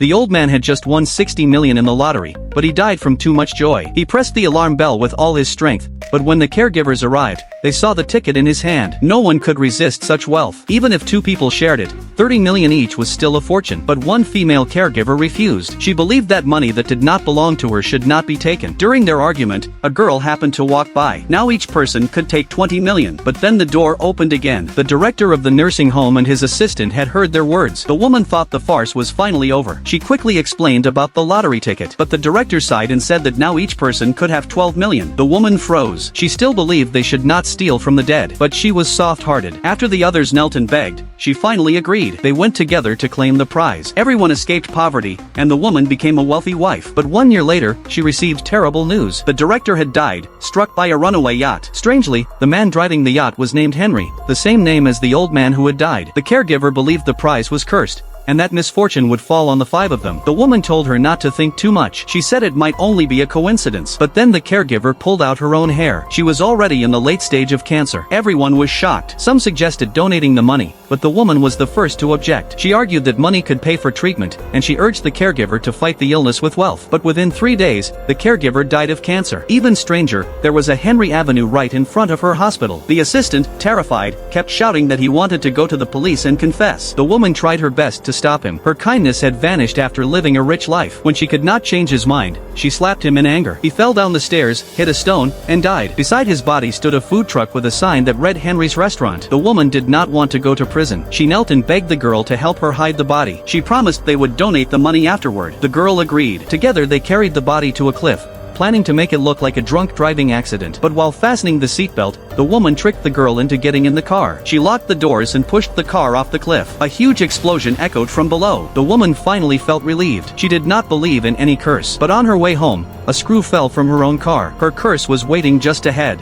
The old man had just won 60 million in the lottery, but he died from too much joy. He pressed the alarm bell with all his strength, but when the caregivers arrived, they saw the ticket in his hand. No one could resist such wealth. Even if two people shared it, 30 million each was still a fortune. But one female caregiver refused. She believed that money that did not belong to her should not be taken. During their argument, a girl happened to walk by. Now each person could take 20 million. But then the door opened again. The director of the nursing home and his assistant had heard their words. The woman thought the farce was finally over. She quickly explained about the lottery ticket, but the director sighed and said that now each person could have 12 million. The woman froze. She still believed they should not steal from the dead, but she was soft-hearted. After the others knelt and begged, she finally agreed. They went together to claim the prize. Everyone escaped poverty, and the woman became a wealthy wife. But 1 year later, she received terrible news. The director had died, struck by a runaway yacht. Strangely, the man driving the yacht was named Henry, the same name as the old man who had died. The caregiver believed the prize was cursed, and that misfortune would fall on the 5 of them. The woman told her not to think too much. She said it might only be a coincidence. But then the caregiver pulled out her own hair. She was already in the late stage of cancer. Everyone was shocked. Some suggested donating the money, but the woman was the first to object. She argued that money could pay for treatment, and she urged the caregiver to fight the illness with wealth. But within 3 days, the caregiver died of cancer. Even stranger, there was a Henry Avenue right in front of her hospital. The assistant, terrified, kept shouting that he wanted to go to the police and confess. The woman tried her best to stop him. Her kindness had vanished after living a rich life. When she could not change his mind, she slapped him in anger. He fell down the stairs, hit a stone, and died. Beside his body stood a food truck with a sign that read Henry's Restaurant. The woman did not want to go to prison. She knelt and begged the girl to help her hide the body. She promised they would donate the money afterward. The girl agreed. Together they carried the body to a cliff, planning to make it look like a drunk driving accident. But while fastening the seatbelt, the woman tricked the girl into getting in the car. She locked the doors and pushed the car off the cliff. A huge explosion echoed from below. The woman finally felt relieved. She did not believe in any curse. But on her way home, a screw fell from her own car. Her curse was waiting just ahead.